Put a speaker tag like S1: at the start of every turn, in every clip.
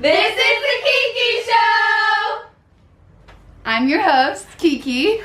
S1: This is the Kiki Show!
S2: I'm your host, Kiki.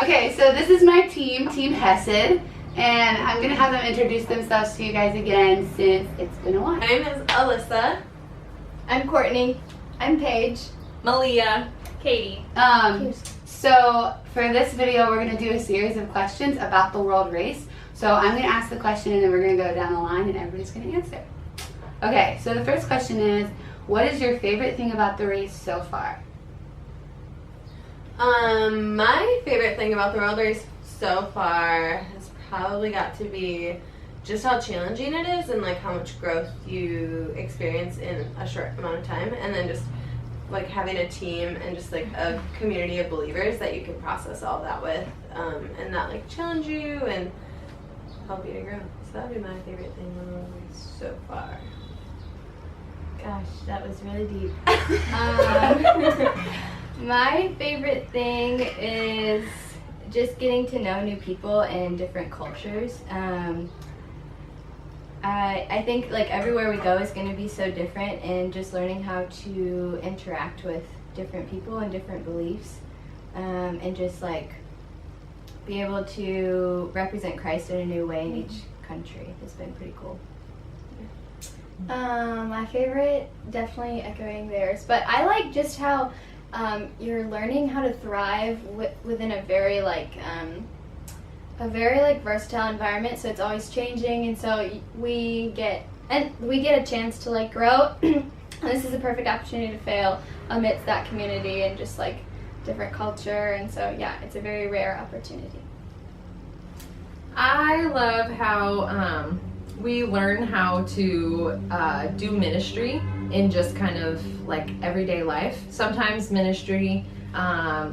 S2: Okay, so this is my team, Team Hesed, and I'm going to have them introduce themselves to you guys again since it's been a while.
S1: My name is Alyssa.
S3: I'm Courtney. I'm Paige.
S1: Malia. Katie.
S2: So for this video, we're going to do a series of questions about the world race. So I'm going to ask the question and then we're going to go down the line and everybody's going to answer. Okay, so the first question is, what is your favorite thing about the race so far?
S1: My favorite thing about the world race so far has probably got to be just how challenging it is and like how much growth you experience in a short amount of time, and then just like having a team and just like a community of believers that you can process all that with, and that like challenge you and help you to grow. So that would be my favorite thing about the world race so far.
S3: Gosh, that was really deep. My favorite thing is just getting to know new people and different cultures. I think like everywhere we go is going to be so different, and just learning how to interact with different people and different beliefs, and just like be able to represent Christ in a new way in each country has been pretty cool.
S4: My favorite, definitely echoing theirs, but I like just how you're learning how to thrive within a very versatile environment. So it's always changing, and so we get a chance to like grow. And this is a perfect opportunity to fail amidst that community and just like different culture. And so yeah, it's a very rare opportunity.
S5: I love how we learn how to do ministry in just kind of like everyday life. Sometimes ministry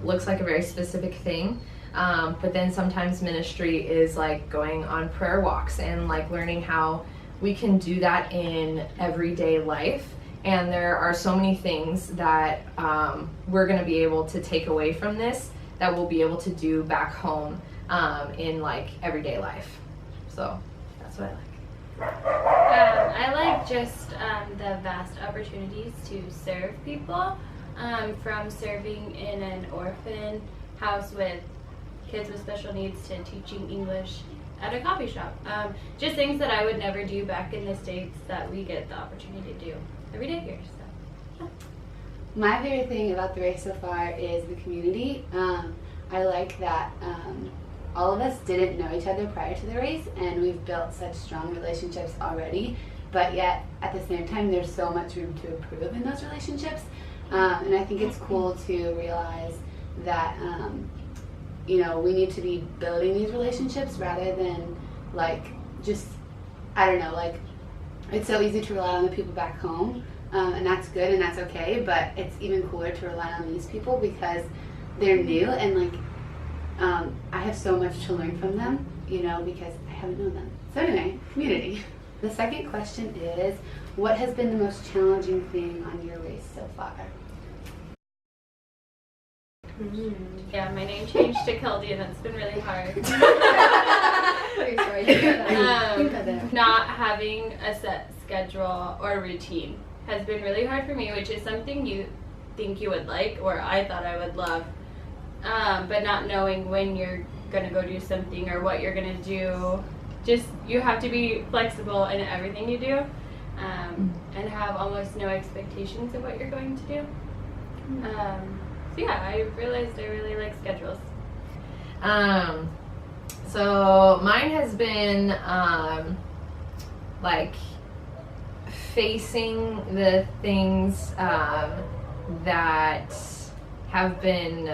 S5: looks like a very specific thing, but then sometimes ministry is like going on prayer walks and like learning how we can do that in everyday life. And there are so many things that we're going to be able to take away from this that we'll be able to do back home in like everyday life. So that's what I like.
S6: I like just the vast opportunities to serve people, from serving in an orphan house with kids with special needs to teaching English at a coffee shop. Just things that I would never do back in the States that we get the opportunity to do every day here. So, yeah.
S2: My favorite thing about the race so far is the community. I like that all of us didn't know each other prior to the race, and we've built such strong relationships already, but yet at the same time there's so much room to improve in those relationships. And I think it's cool to realize that we need to be building these relationships rather than like just, I don't know, like it's so easy to rely on the people back home, and that's good and that's okay, but it's even cooler to rely on these people because they're new and like I have so much to learn from them, because I haven't known them. So anyway, community. The second question is, what has been the most challenging thing on your race so far?
S6: Yeah, my name changed to Keldy, and that's been really hard.
S4: Very sorry to hear that. You got that.
S6: Not having a set schedule or routine has been really hard for me, which is something you think you would like, or I thought I would love. But not knowing when you're gonna go do something or what you're gonna do. Just, you have to be flexible in everything you do, and have almost no expectations of what you're going to do. So yeah, I realized I really like schedules.
S5: So mine has been like facing the things that have been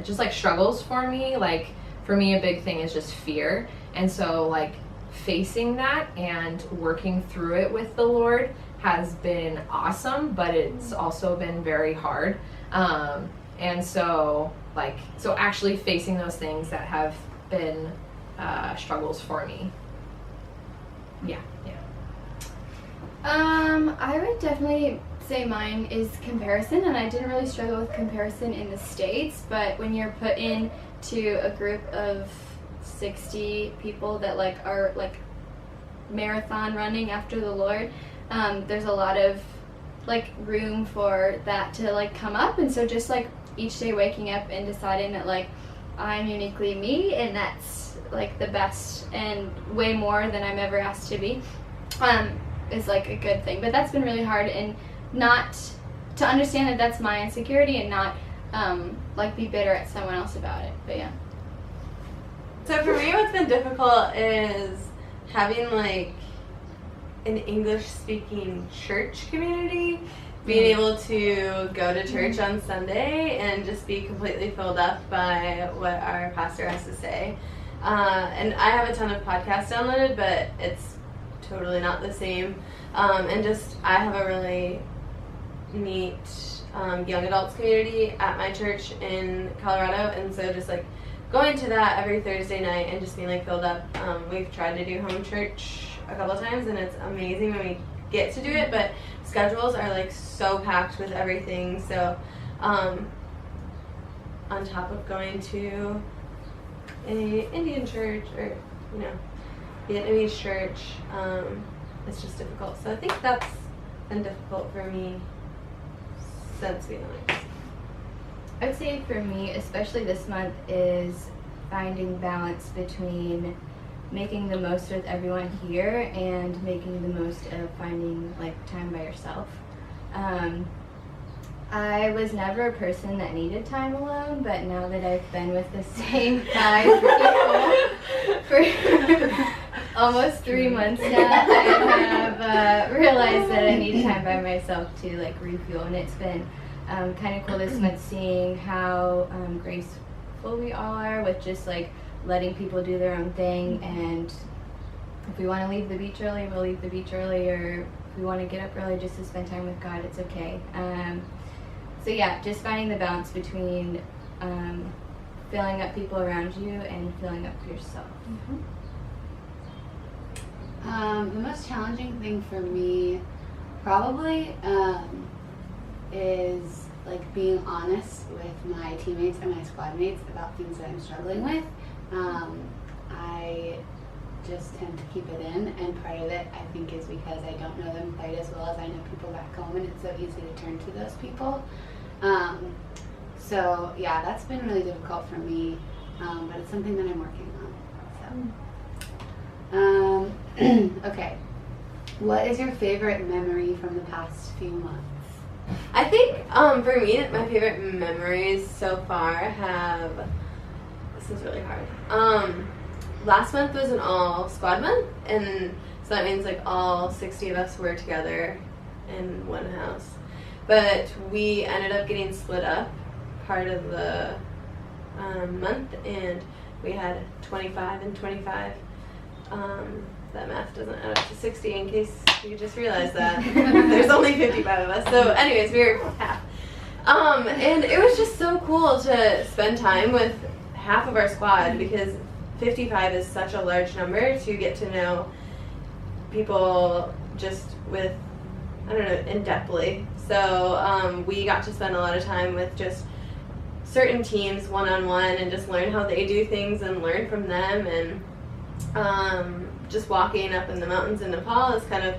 S5: just like struggles for me. Like for me, a big thing is just fear, and so like facing that and working through it with the Lord has been awesome, but it's also been very hard. And so actually facing those things that have been struggles for me. Yeah.
S4: I would definitely say mine is comparison, and I didn't really struggle with comparison in the States, but when you're put into a group of 60 people that are marathon running after the Lord, there's a lot of like room for that to like come up, and so just like each day waking up and deciding that like I'm uniquely me, and that's like the best and way more than I'm ever asked to be, is like a good thing. But that's been really hard, and not to understand that that's my insecurity and not like be bitter at someone else about it. But yeah.
S1: So for me, what's been difficult is having like an English-speaking church community, being able to go to church on Sunday and just be completely filled up by what our pastor has to say. And I have a ton of podcasts downloaded, but it's totally not the same. And just, I have a really neat young adults community at my church in Colorado, and so just like going to that every Thursday night and just being like filled up. We've tried to do home church a couple times, and it's amazing when we get to do it, but schedules are like so packed with everything. So on top of going to a Indian church or Vietnamese church, it's just difficult. So I think that's been difficult for me since being honest.
S3: I would say for me, especially this month, is finding balance between making the most with everyone here and making the most of finding like time by yourself. I was never a person that needed time alone, but now that I've been with the same 5 people for almost 3 months now, I have realized that I need time by myself to like refuel, and it's been kind of cool this month seeing how graceful we all are with just like letting people do their own thing, and if we want to leave the beach early, we'll leave the beach early, or if we want to get up early just to spend time with God, it's okay. So yeah, just finding the balance between filling up people around you and filling up yourself.
S2: The most challenging thing for me probably is like being honest with my teammates and my squad mates about things that I'm struggling with. I just tend to keep it in, and part of it I think is because I don't know them quite as well as I know people back home, and it's so easy to turn to those people. So yeah, that's been really difficult for me, but it's something that I'm working on. So, okay, what is your favorite memory from the past few months?
S1: I think for me, my favorite memories so far have, this is really hard. Last month was an all squad month, and so that means like all 60 of us were together in one house. But we ended up getting split up part of the month, and we had 25 and 25. That math doesn't add up to 60, in case you just realized that. There's only 55 of us. So anyways, we were half. And it was just so cool to spend time with half of our squad, because 55 is such a large number to get to know people just with, I don't know, in-depthly. So we got to spend a lot of time with just certain teams one-on-one and just learn how they do things and learn from them. And just walking up in the mountains in Nepal is kind of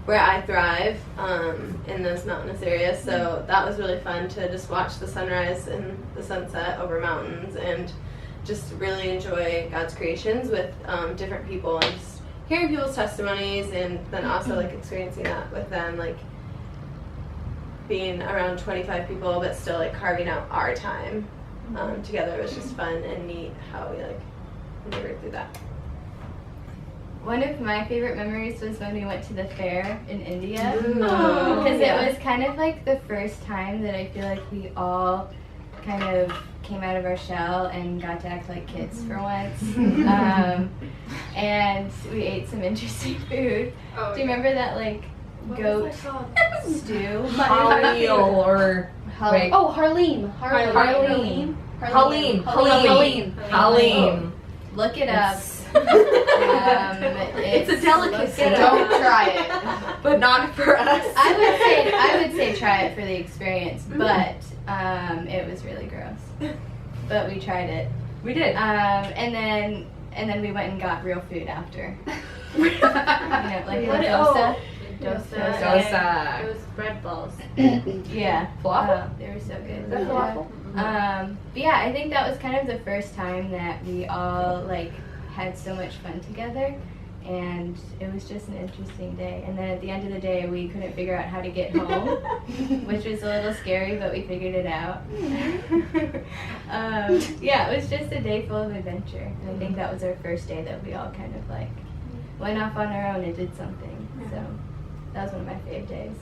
S1: where I thrive, in those mountainous areas. So that was really fun to just watch the sunrise and the sunset over mountains and just really enjoy God's creations with different people, and just hearing people's testimonies, and then also like experiencing that with them, like being around 25 people but still like carving out our time together. It was just fun and neat how we like maneuvered through that.
S3: One of my favorite memories was when we went to the fair in India, because it was kind of like the first time that I feel like we all kind of came out of our shell and got to act like kids for once. And we ate some interesting food. Do you remember that like goat stew?
S5: Halil or wait.
S4: Oh, Halim.
S5: Halim.
S3: Look it up.
S5: It's a delicacy.
S2: Don't try it.
S5: But not for us.
S3: I would say try it for the experience, but it was really gross. But we tried it.
S5: We did.
S3: And then we went and got real food after. Like dosa.
S6: Dosa.
S5: Dosa.
S6: And those bread balls.
S3: Yeah.
S5: Falafel?
S3: They were so good.
S5: Is that falafel?
S3: But yeah, I think that was kind of the first time that we all like had so much fun together, and it was just an interesting day. And then at the end of the day, we couldn't figure out how to get home, which was a little scary, but we figured it out. Yeah, it was just a day full of adventure, and I think that was our first day that we all kind of like went off on our own and did something. So that was one of my favorite days.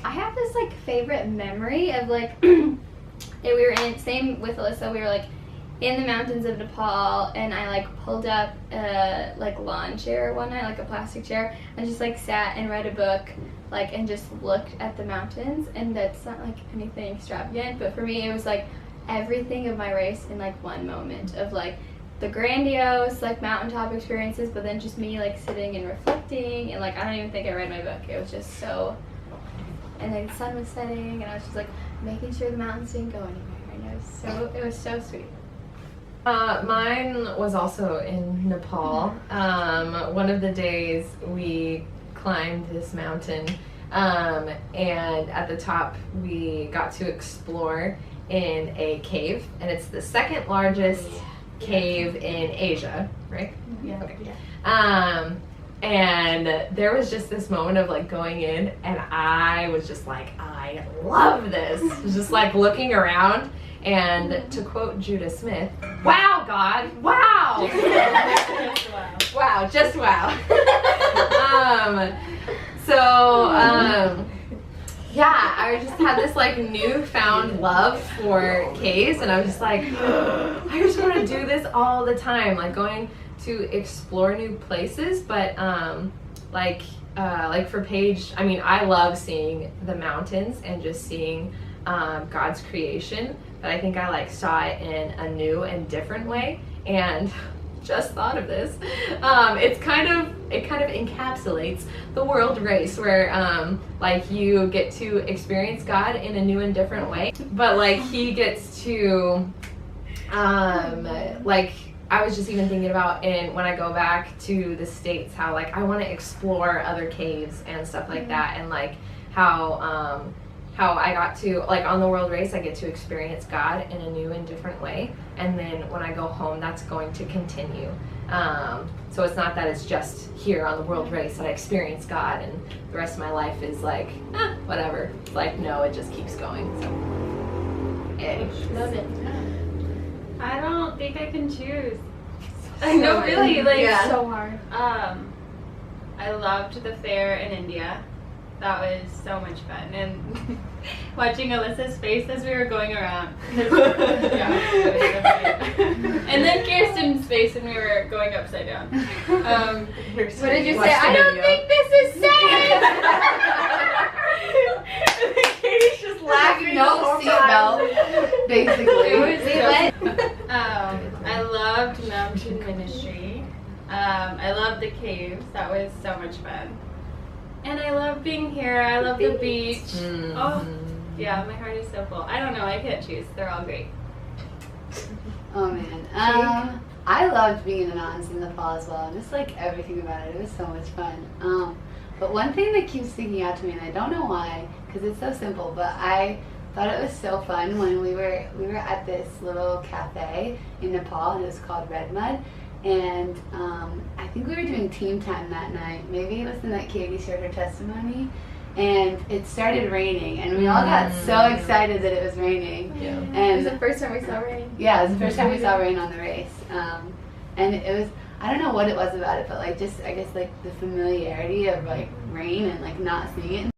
S4: I have this like favorite memory of like we were in, same with Alyssa, we were like in the mountains of Nepal, and I like pulled up a like lawn chair one night, like a plastic chair, and just like sat and read a book, like, and just looked at the mountains. And that's not like anything extravagant, but for me it was like everything of my race in like one moment of like the grandiose like mountaintop experiences, but then just me like sitting and reflecting, and like I don't even think I read my book. It was just so, and then the sun was setting, and I was just like making sure the mountains didn't go anywhere, and it was so sweet.
S5: Mine was also in Nepal. One of the days we climbed this mountain, and at the top we got to explore in a cave, and it's the second largest cave in Asia, right?
S3: Yeah.
S5: Okay. And there was just this moment of like going in, and I was just like, I love this. I was just like looking around, and to quote Judah Smith, wow, God, wow. Wow, just wow. Yeah, I just had this like newfound love for caves, and I was just like, I just want to do this all the time, like going to explore new places. But like for Paige, I mean, I love seeing the mountains and just seeing God's creation, but I think I like saw it in a new and different way. And just thought of this. It kind of encapsulates the world race, where like you get to experience God in a new and different way, but like he gets to like I was just even thinking about when I go back to the States, how like I want to explore other caves and stuff like that, and like how I got to, like on the world race, I get to experience God in a new and different way. And then when I go home, that's going to continue. So it's not that it's just here on the world race that I experience God and the rest of my life is like, whatever. It's like, no, it just keeps going. So, anyways.
S4: Love it.
S6: I don't think I can choose. I know, really, like,
S4: So hard.
S6: I loved the fair in India. That was so much fun, and watching Alyssa's face as we were going around. And then Kierstin's face when we were going upside down.
S4: What did you say? I don't think this is safe!
S5: Katie's just laughing.
S2: No seatbelt, basically.
S6: I loved mountain ministry. I loved the caves. That was so much fun. And I love being here. I love the beach.
S5: Mm-hmm.
S6: Oh, yeah, my heart is so full. I don't know. I can't choose. They're all great.
S2: Oh man, I loved being in the mountains in the fall as well. Just like everything about it, it was so much fun. But one thing that keeps sticking out to me, and I don't know why, because it's so simple, but I thought it was so fun when we were at this little cafe in Nepal, and it was called Red Mud. And I think we were doing team time that night. Maybe it was the night Katie shared her testimony. And it started raining, and we all got so excited that it was raining.
S5: Yeah.
S4: It was
S2: And
S4: the first time we saw rain.
S2: yeah, it was the first time we saw rain on the race. And it was, I don't know what it was about it, but like just, I guess like the familiarity of like rain and like not seeing it